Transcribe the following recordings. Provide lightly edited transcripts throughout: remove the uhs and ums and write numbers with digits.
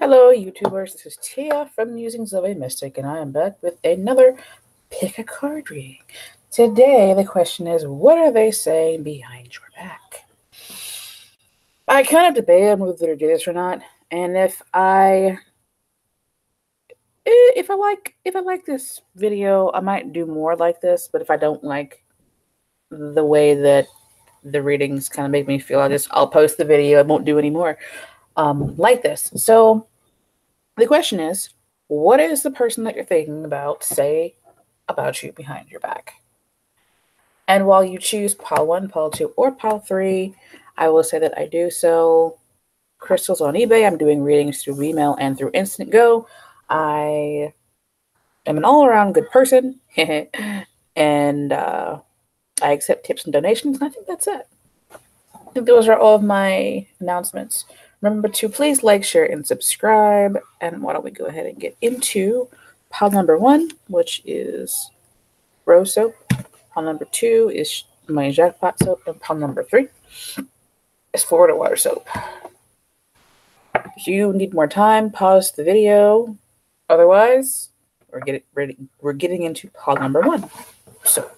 Hello, YouTubers. This is Tia from Musings of a Mystic, and I am back with another Pick a Card reading. Today, the question is, what are they saying behind your back? I kind of debated whether to do this or not, and if I like this video, I might do more like this. But if I don't like the way that the readings kind of make me feel, I'll post the video. I won't do any more like this. So the question is, what is the person that you're thinking about say about you behind your back? And while you choose pile 1, pile 2, or pile 3, I will say that I do sell crystals on eBay. I'm doing readings through email and through InstantGo. I am an all-around good person, and I accept tips and donations, and I think that's it. I think those are all of my announcements. Remember to please like, share, and subscribe. And why don't we go ahead and get into pile number 1, which is rose soap. Pile number 2 is my jackpot soap. And pile number 3 is Florida water soap. If you need more time, pause the video. Otherwise, we're getting into pile number 1. So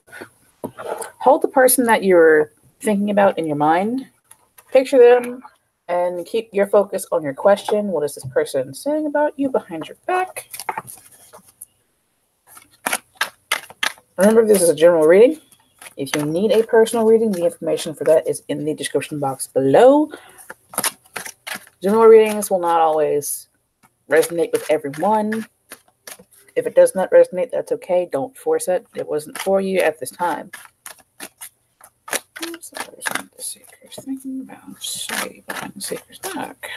hold the person that you're thinking about in your mind. Picture them. And keep your focus on your question. What is this person saying about you behind your back? Remember, this is a general reading. If you need a personal reading, the information for that is in the description box below. General readings will not always resonate with everyone. If it does not resonate, that's okay. Don't force it. It wasn't for you at this time. What's the person the seeker's thinking about? Say behind the seeker's back.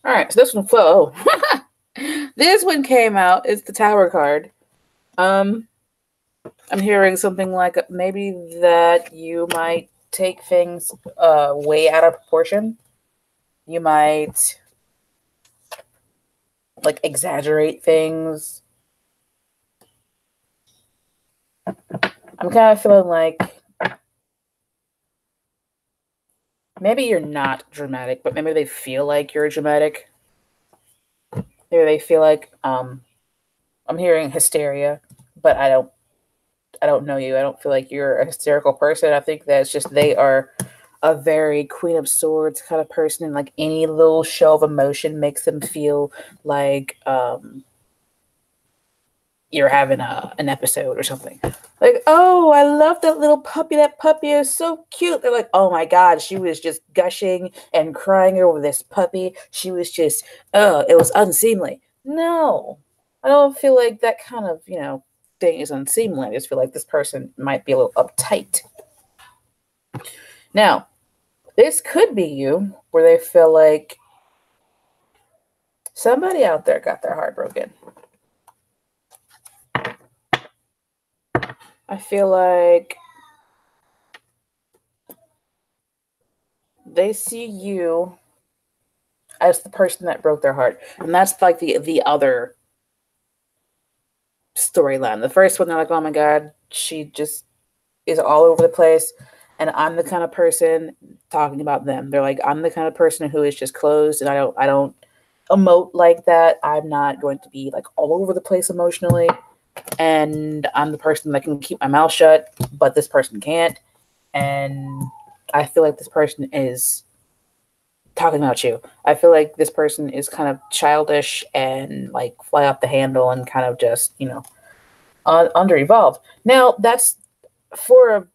All right, so this one flew. This one came out. It's the Tower card. I'm hearing something like maybe that you might take things way out of proportion. You might like exaggerate things. I'm kind of feeling like maybe you're not dramatic, but maybe they feel like you're dramatic. Maybe they feel like I'm hearing hysteria, but I don't know you. I don't feel like you're a hysterical person. I think that's just they are a very Queen of Swords kind of person, and like any little show of emotion makes them feel like you're having an episode or something. Like, oh, I love that little puppy. That puppy is so cute. They're like, oh my God, she was just gushing and crying over this puppy. She was just, it was unseemly. No, I don't feel like that kind of, thing is unseemly. I just feel like this person might be a little uptight. Now, this could be you, where they feel like somebody out there got their heart broken. I feel like they see you as the person that broke their heart. And that's like the other storyline. The first one, they're like, oh my God, she just is all over the place. And I'm the kind of person talking about them. They're like, I'm the kind of person who is just closed, and I don't emote like that. I'm not going to be like all over the place emotionally. And I'm the person that can keep my mouth shut, but this person can't. And I feel like this person is talking about you. I feel like this person is kind of childish and like fly off the handle and kind of just, under evolved. Now, that's for a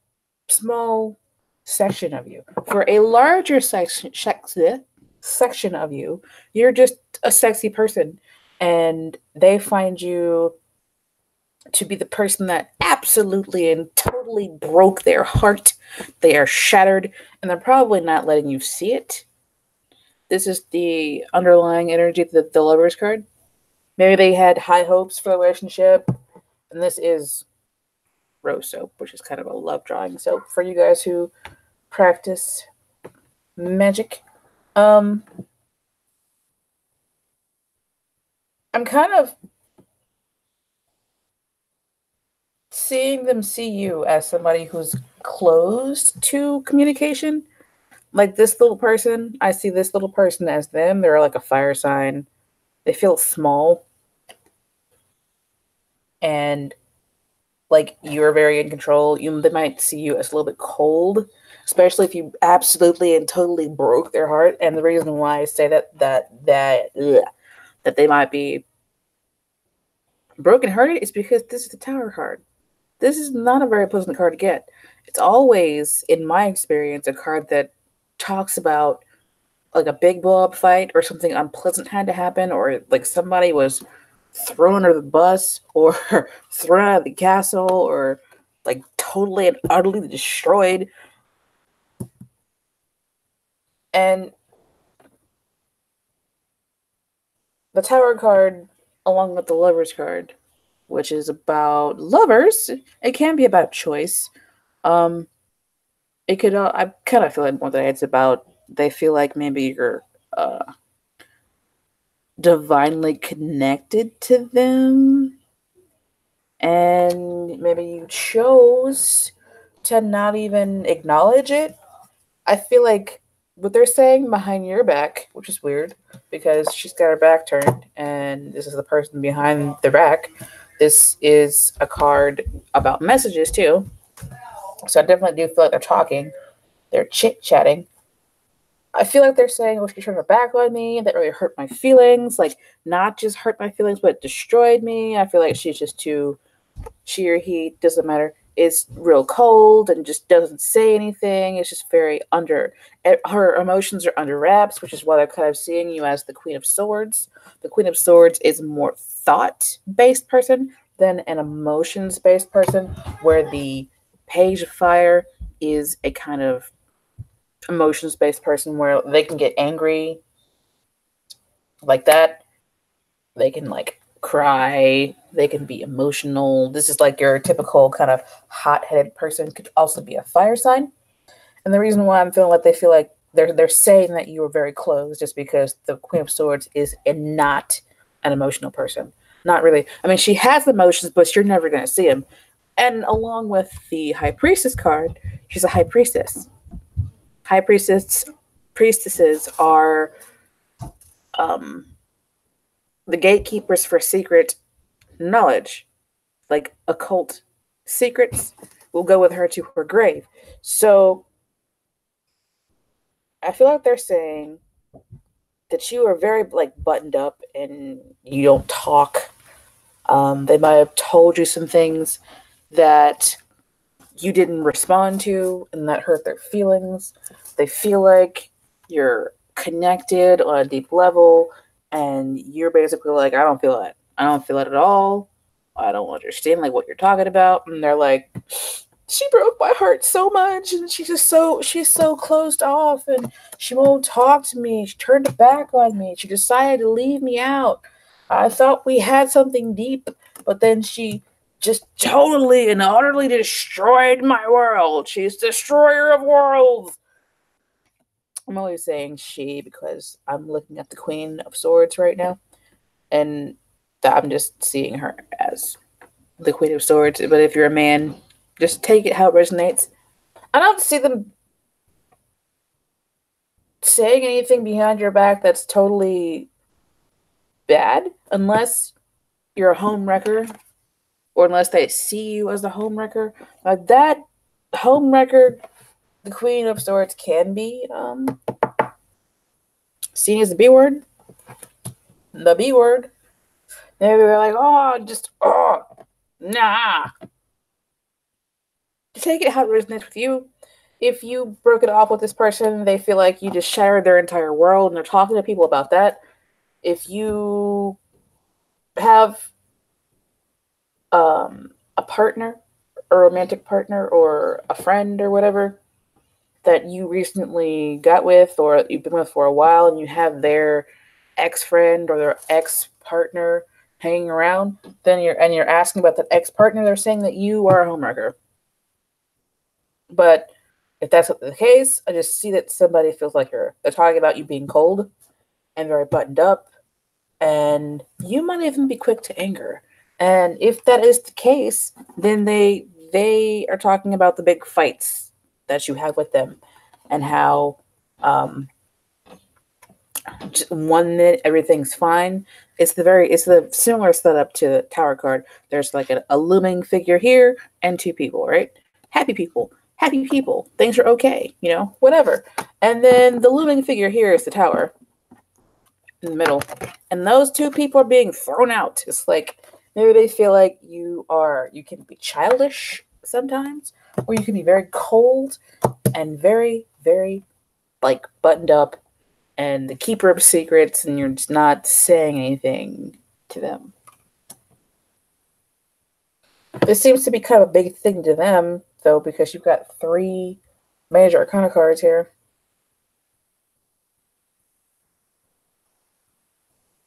small section of you. For a larger section of you, you're just a sexy person, and they find you to be the person that absolutely and totally broke their heart. They are shattered, and they're probably not letting you see it. This is the underlying energy of the Lover's card. Maybe they had high hopes for the relationship, and this is rose soap, which is kind of a love drawing soap for you guys who practice magic. I'm kind of seeing them see you as somebody who's closed to communication. Like this little person, I see this little person as them. They're like a fire sign. They feel small. And like you're very in control. They might see you as a little bit cold, especially if you absolutely and totally broke their heart. And the reason why I say that they might be brokenhearted is because this is the Tower card. This is not a very pleasant card to get. It's always, in my experience, a card that talks about like a big blow up fight or something unpleasant had to happen, or like somebody was thrown under the bus or thrown out of the castle or like totally and utterly destroyed. And the Tower card, along with the Lover's card, which is about lovers, it can be about choice. It could, I kind of feel like more that it's about, they feel like maybe you're divinely connected to them, and maybe you chose to not even acknowledge it. I feel like what they're saying behind your back, which is weird because she's got her back turned and this is the person behind their back. This is a card about messages too. So I definitely do feel like they're talking. They're chit-chatting. I feel like they're saying, oh, she turned her back on me. That really hurt my feelings. Like, not just hurt my feelings, but destroyed me. I feel like she's just too, she or he, doesn't matter, is real cold and just doesn't say anything. It's just very her emotions are under wraps, which is why they're kind of seeing you as the Queen of Swords. The Queen of Swords is a more thought-based person than an emotions-based person, where the Page of Fire is a kind of emotions-based person where they can get angry like that. They can like cry. They can be emotional. This is like your typical kind of hot-headed person. Could also be a fire sign. And the reason why I'm feeling like they feel like they're saying that you are very close just because the Queen of Swords is not an emotional person. Not really. I mean, she has emotions, but you're never going to see them. And along with the High Priestess card, she's a High Priestess. High priestesses are the gatekeepers for secret knowledge, like occult secrets, will go with her to her grave. So I feel like they're saying that you are very like buttoned up and you don't talk. They might have told you some things that you didn't respond to, and that hurt their feelings. They feel like you're connected on a deep level, and you're basically like, I don't feel it. I don't feel it at all. I don't understand like what you're talking about. And they're like, she broke my heart so much, and she's so closed off, and she won't talk to me. She turned her back on me. She decided to leave me out. I thought we had something deep, but then she just totally and utterly destroyed my world. She's destroyer of worlds. I'm always saying she because I'm looking at the Queen of Swords right now, and I'm just seeing her as the Queen of Swords. But if you're a man, just take it how it resonates. I don't see them saying anything behind your back that's totally bad, unless you're a home wrecker, or unless they see you as a home wrecker. Like that home wrecker, the Queen of Swords can be seen as the B word. The B word. Maybe they're like, nah. Take it how it resonates with you. If you broke it off with this person, they feel like you just shattered their entire world, and they're talking to people about that. If you have a partner, a romantic partner, or a friend or whatever that you recently got with or you've been with for a while, and you have their ex-friend or their ex-partner hanging around, then you're asking about that ex-partner, they're saying that you are a homewrecker. But if that's not the case, I just see that somebody feels like they're talking about you being cold and very buttoned up, and you might even be quick to anger. And if that is the case, then they are talking about the big fights that you have with them, and how just 1 minute everything's fine. It's the similar setup to the tower card. There's like a looming figure here and two people, right? Happy people. Happy people. Things are okay, whatever. And then the looming figure here is the tower in the middle. And those two people are being thrown out. It's like maybe they feel like you can be childish sometimes, or you can be very cold and very, very like buttoned up and the keeper of secrets, and you're just not saying anything to them. This seems to be kind of a big thing to them, though, because you've got 3 major arcana cards here.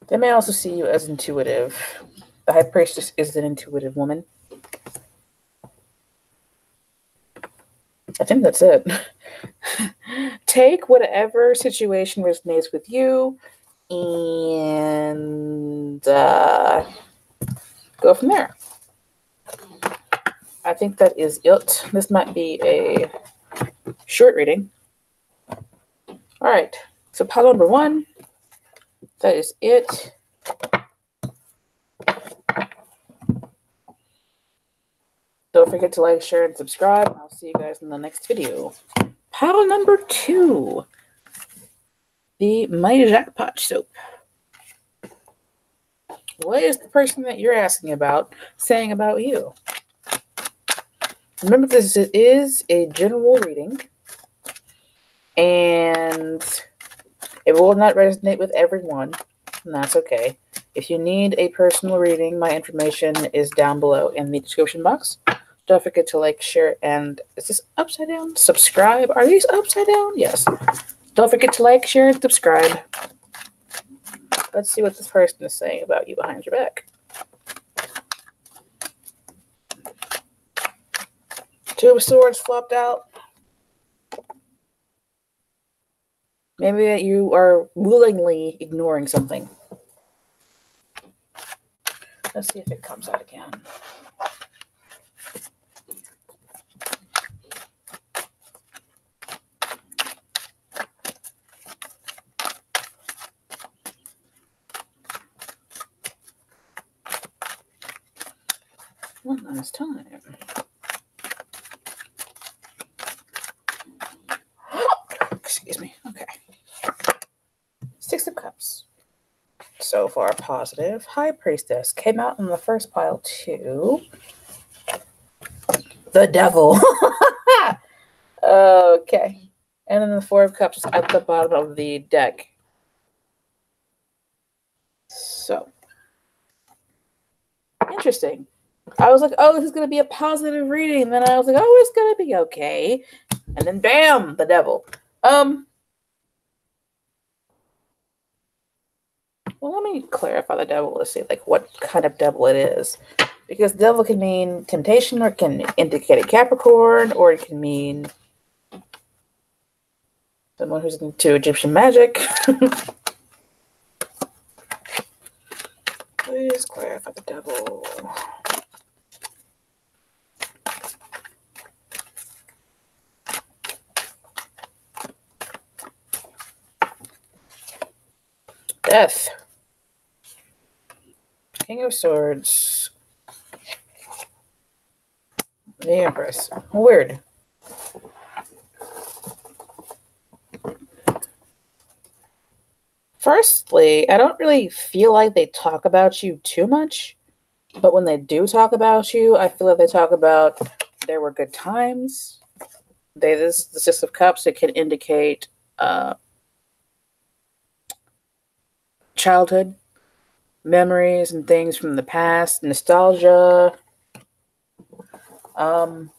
They may also see you as intuitive. The High Priestess is an intuitive woman. I think that's it. Take whatever situation resonates with you and go from there. I think that is it. This might be a short reading. All right. So pile number 1. That is it. Don't forget to like, share, and subscribe. I'll see you guys in the next video. Pile number 2. The My Jackpot soap. What is the person that you're asking about saying about you? Remember, this is a general reading, and it will not resonate with everyone, and that's okay. If you need a personal reading, my information is down below in the description box. Don't forget to like, share, and is this upside down? Subscribe. Are these upside down? Yes. Don't forget to like, share, and subscribe. Let's see what this person is saying about you behind your back. 2 of Swords flopped out. Maybe that you are willingly ignoring something. Let's see if it comes out again. One last time. Excuse me. Okay. 6 of Cups. So far, positive. High Priestess came out in the first pile too. The Devil. Okay. And then the 4 of Cups is at the bottom of the deck. So. Interesting. I was like, oh, this is going to be a positive reading. And then I was like, oh, it's going to be okay. And then bam, the Devil. Well, let me clarify the Devil to see like what kind of devil it is. Because devil can mean temptation, or it can indicate a Capricorn, or it can mean someone who's into Egyptian magic. Please clarify the Devil. Death. King of Swords. The Empress. Weird. Firstly, I don't really feel like they talk about you too much. But when they do talk about you, I feel like they talk about there were good times. This is the 6 of Cups. It can indicate childhood memories and things from the past, nostalgia. How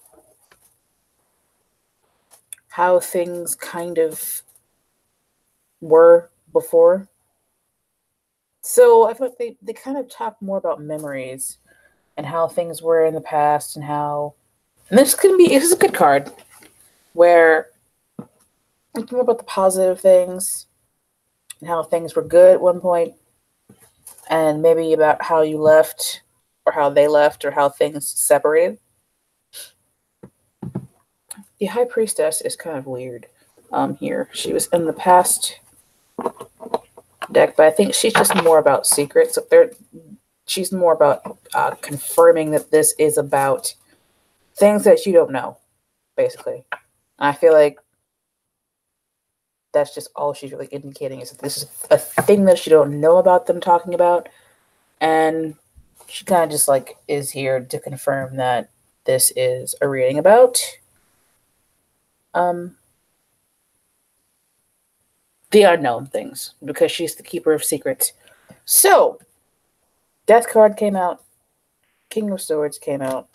things kind of were before. So I feel like they kind of talk more about memories and how things were in the past and how, and this is a good card where it's more about the positive things and how things were good at one point, and maybe about how you left or how they left or how things separated. The High Priestess is kind of weird here. She was in the past deck, but I think she's just more about secrets. She's more about confirming that this is about things that you don't know, basically. I feel like that's just all she's really indicating, is that this is a thing that you don't know about them talking about, and she kind of just like is here to confirm that this is a reading about the unknown things, because she's the keeper of secrets. So, Death card came out, King of Swords came out,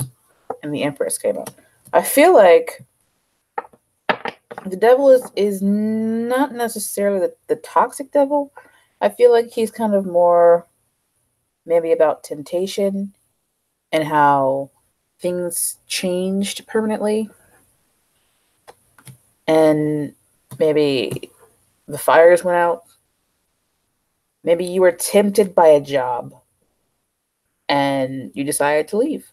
and the Empress came out. I feel like the devil is not necessarily the toxic devil. I feel like he's kind of more maybe about temptation and how things changed permanently. And maybe the fires went out. Maybe you were tempted by a job and you decided to leave.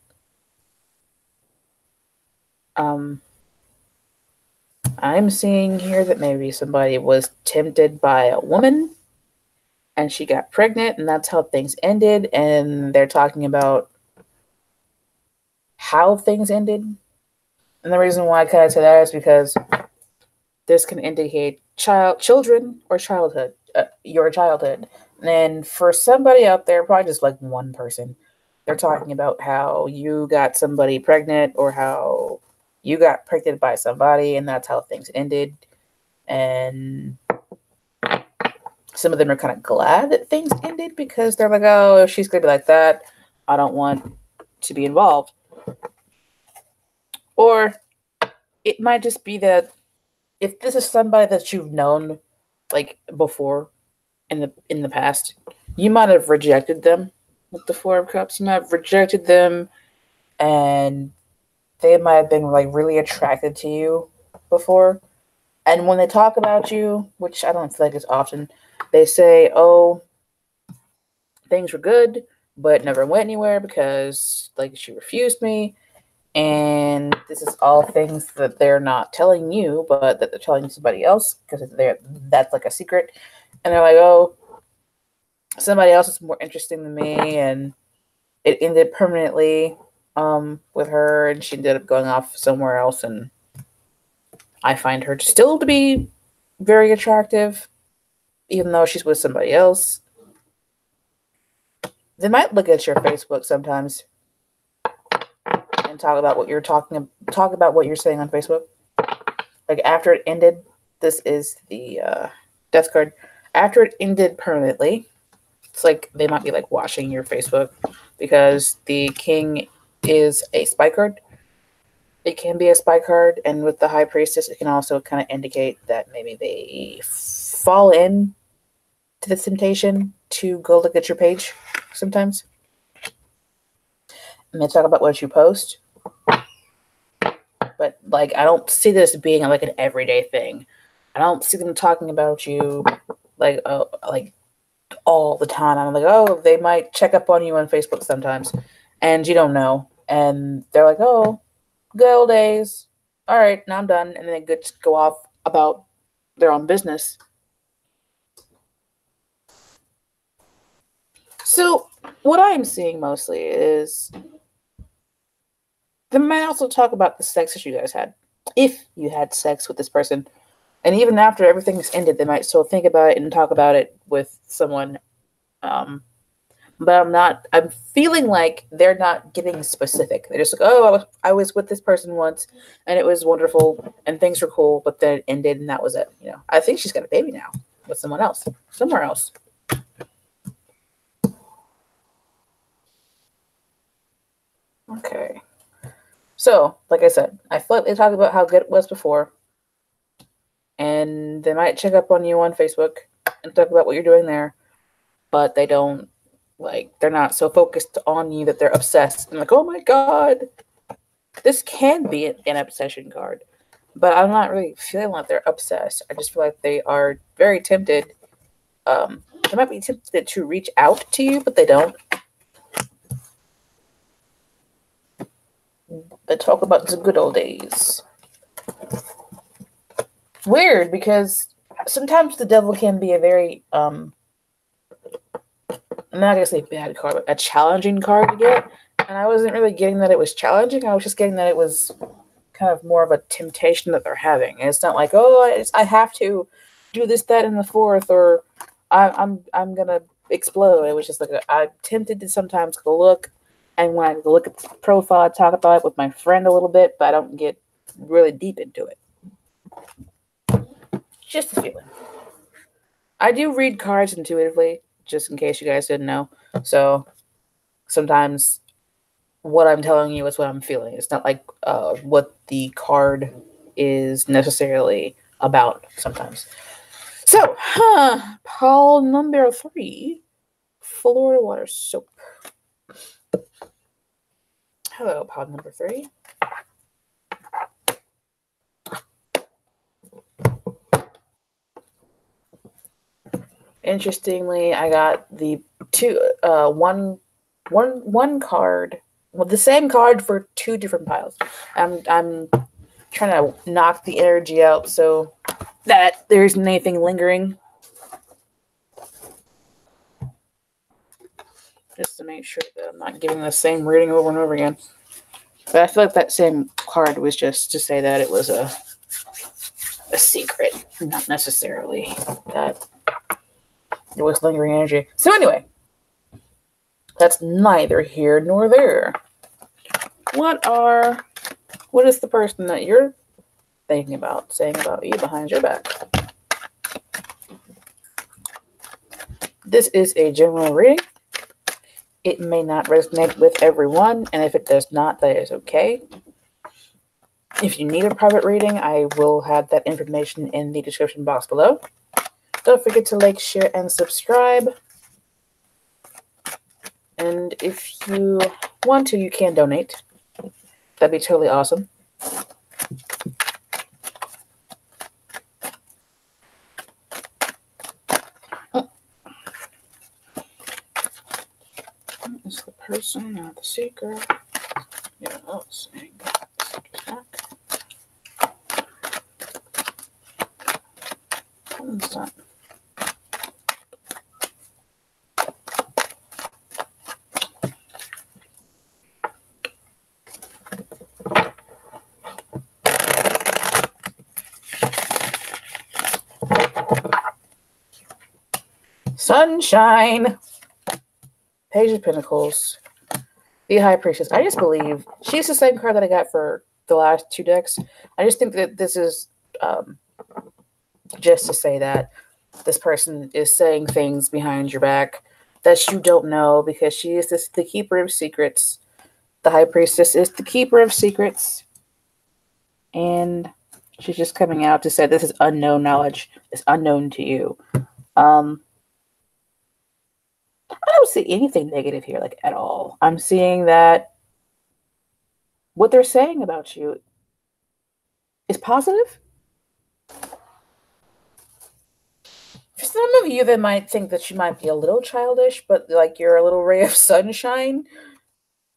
I'm seeing here that maybe somebody was tempted by a woman and she got pregnant, and that's how things ended. And they're talking about how things ended. And the reason why I kind of say that is because this can indicate children or childhood, your childhood. And for somebody out there, probably just like one person, they're talking about how you got somebody pregnant or how you got pregnant by somebody, and that's how things ended. And some of them are kind of glad that things ended because they're like, oh, if she's going to be like that, I don't want to be involved. Or it might just be that if this is somebody that you've known like before in the past, you might have rejected them with the Four of Cups. You might have rejected them, and they might have been like really attracted to you before. And when they talk about you, which I don't feel like it's often, they say, oh, things were good, but never went anywhere because like she refused me. And this is all things that they're not telling you, but that they're telling somebody else because that's like a secret. And they're like, oh, somebody else is more interesting than me, and it ended permanently with her, and she ended up going off somewhere else, and I find her still to be very attractive, even though she's with somebody else. They might look at your Facebook sometimes and talk about what you're talk about what you're saying on Facebook. Like after it ended, this is the death card. After it ended permanently, it's like they might be like watching your Facebook, because the king is a spy card. It can be a spy card, and with the High Priestess, it can also kind of indicate that maybe they fall in to the temptation to go look at your page sometimes. And they talk about what you post. But like, I don't see this being like an everyday thing. I don't see them talking about you like all the time. I'm like, oh, they might check up on you on Facebook sometimes, and you don't know. And they're like, oh, good old days. All right, now I'm done. And then they just go off about their own business. So what I'm seeing mostly is they might also talk about the sex that you guys had. If you had sex with this person, and even after everything's ended, they might still think about it and talk about it with someone. But I'm feeling like they're not getting specific. They're just like, oh, I was with this person once and it was wonderful and things were cool, but then it ended and that was it. You know, I think she's got a baby now with someone else, somewhere else. Okay. So, like I said, I they talk about how good it was before, and they might check up on you on Facebook and talk about what you're doing there, but they don't, like, they're not so focused on you that they're obsessed and like, oh my god, this can be an obsession card. But I'm not really feeling like they're obsessed. I just feel like they are very tempted. They might be tempted to reach out to you, but they don't. They talk about the good old days. Weird, because sometimes the devil can be a very I'm not gonna say bad card, but a challenging card to get. And I wasn't really getting that it was challenging. I was just getting that it was kind of more of a temptation that they're having. And it's not like, oh, I have to do this, that, and the fourth, or I'm gonna explode. It was just like I'm tempted to sometimes go look, and when I look at the profile, I talk about it with my friend a little bit, but I don't get really deep into it. Just a feeling. I do read cards intuitively, just in case you guys didn't know. So sometimes what I'm telling you is what I'm feeling. It's not like what the card is necessarily about sometimes. So, pile number 3, Florida water soap. Hello, pile number 3. Interestingly, I got the one card. Well, the same card for 2 different piles. I'm trying to knock the energy out so that there isn't anything lingering. Just to make sure that I'm not giving the same reading over and over again. But I feel like that same card was just to say that it was a secret, not necessarily that it was lingering energy. So anyway, that's neither here nor there. What is the person that you're thinking about saying about you behind your back? This is a general reading. It may not resonate with everyone, and if it does not, that is okay. If you need a private reading, I will have that information in the description box below. Don't forget to like, share, and subscribe. And if you want to, you can donate. That'd be totally awesome. Is the person, not the seeker. Yeah, that's saying back. What's that? Sunshine. Page of Pentacles. The High Priestess. I just believe she's the same card that I got for the last 2 decks. I just think that this is just to say that this person is saying things behind your back that you don't know, because she is the keeper of secrets. The High Priestess is the keeper of secrets. And she's just coming out to say this is unknown knowledge. It's unknown to you. I don't see anything negative here, like, at all. I'm seeing that what they're saying about you is positive. For some of you that might think that you might be a little childish, but like you're a little ray of sunshine,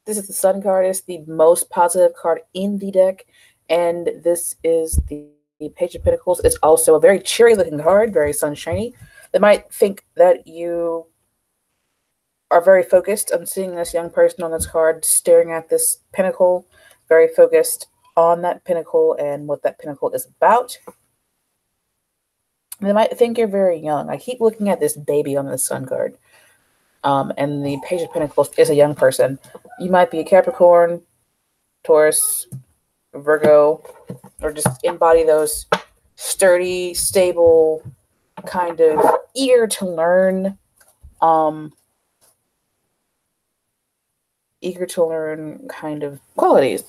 this is the Sun card. It's the most positive card in the deck. And this is the Page of Pentacles. It's also a very cheery looking card, very sunshiny. They might think that you are very focused. I'm seeing this young person on this card staring at this pentacle, very focused on that pentacle and what that pentacle is about. They might think you're very young. I keep looking at this baby on the Sun card. And the Page of Pentacles is a young person. You might be a Capricorn, Taurus, Virgo, or just embody those sturdy, stable, kind of eager to learn kind of qualities.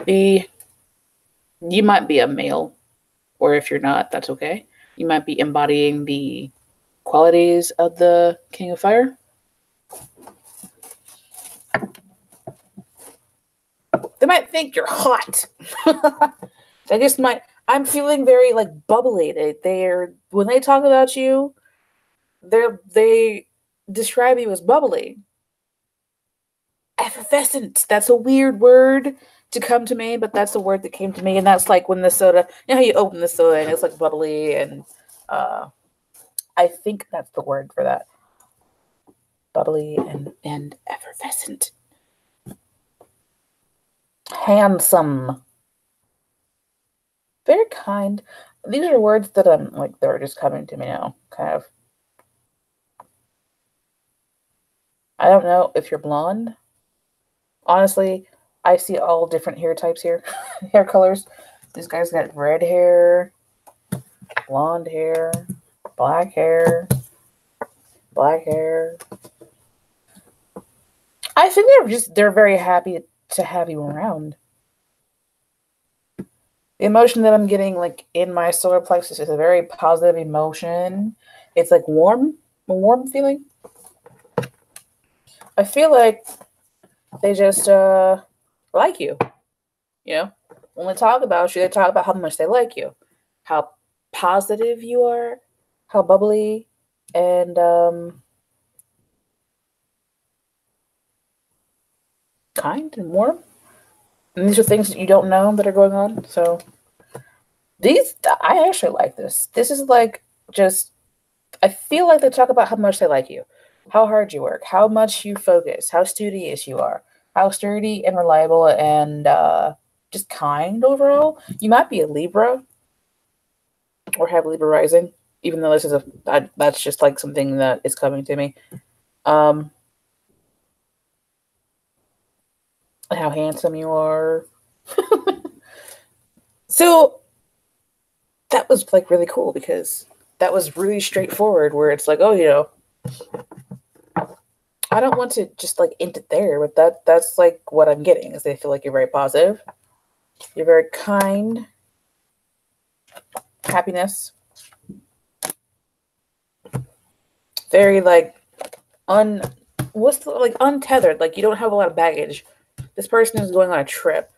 You might be a male, or if you're not, that's okay. You might be embodying the qualities of the King of Fire. They might think you're hot. I'm feeling very like bubbly. They're when they talk about you, they describe you as bubbly. Effervescent. That's a weird word to come to me, but that's the word that came to me. And that's like when the soda, you know how you open the soda and it's like bubbly, and I think that's the word for that. Bubbly and effervescent. Handsome. Very kind. These are words that I'm like, they're just coming to me now, kind of. I don't know if you're blonde. Honestly, I see all different hair types here, hair colors. This guy's got red hair, blonde hair, black hair, black hair. I think they're very happy to have you around. The emotion that I'm getting like in my solar plexus is a very positive emotion. It's like warm, a warm feeling. I feel like they just like you. You know, when they talk about you, they talk about how much they like you, how positive you are, how bubbly, and kind and warm. And these are things that you don't know that are going on. So I actually like this. This is like just, I feel like they talk about how much they like you, how hard you work, how much you focus, how studious you are, how sturdy and reliable and just kind overall. You might be a Libra or have Libra rising, even though this is that's just like something that is coming to me. How handsome you are. So that was like really cool because that was really straightforward where it's like, oh, you know, I don't want to just like end it there, but that's like what I'm getting is they feel like you're very positive. You're very kind. Happiness. Very like untethered. Like you don't have a lot of baggage. This person is going on a trip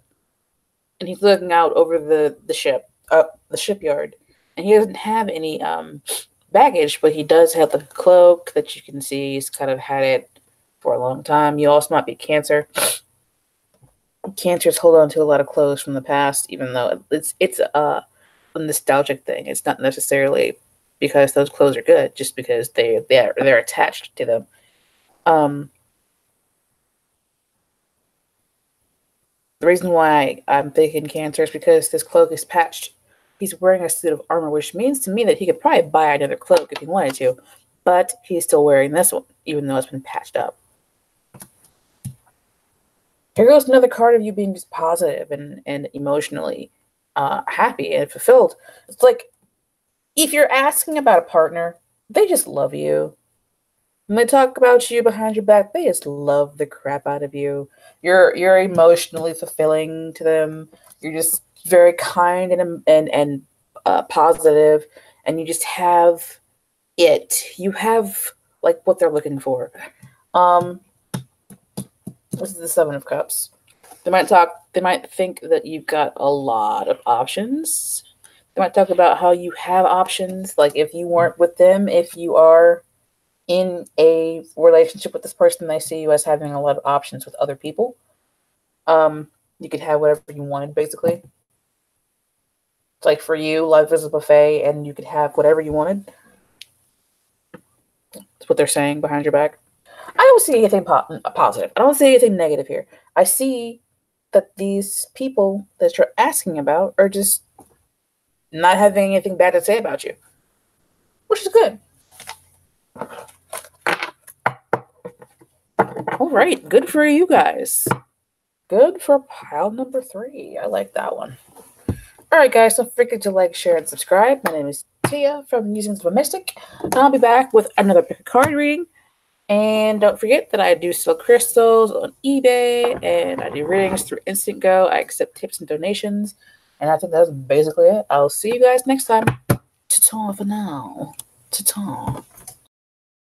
and he's looking out over the shipyard, and he doesn't have any baggage, but he does have the cloak that you can see. He's kind of had it for a long time. You also might be Cancer. Cancers hold on to a lot of clothes from the past, even though it's a nostalgic thing. It's not necessarily because those clothes are good, just because they're attached to them. The reason why I'm thinking Cancer is because this cloak is patched. He's wearing a suit of armor, which means to me that he could probably buy another cloak if he wanted to, but he's still wearing this one, even though it's been patched up. Here goes another card of you being just positive and emotionally happy and fulfilled. It's like, if you're asking about a partner, they just love you. When they talk about you behind your back, they just love the crap out of you. You're emotionally fulfilling to them. You're just very kind and positive, and you just have it. You have like what they're looking for. This is the Seven of Cups. They might think that you've got a lot of options. They might talk about how you have options. Like if you weren't with them, if you are in a relationship with this person, they see you as having a lot of options with other people. You could have whatever you wanted, basically. It's like for you, life is a buffet, and you could have whatever you wanted. That's what they're saying behind your back. I don't see anything positive. I don't see anything negative here. I see that these people that you're asking about are just not having anything bad to say about you, which is good. All right, good for you guys. Good for pile number 3. I like that one. All right, guys, don't forget to like, share, and subscribe. My name is Tia from Musings of a Mystic, and I'll be back with another pick a card reading. And don't forget that I do sell crystals on eBay, and I do readings through InstantGo. I accept tips and donations. And I think that's basically it. I'll see you guys next time. Ta-ta for now. Ta-ta.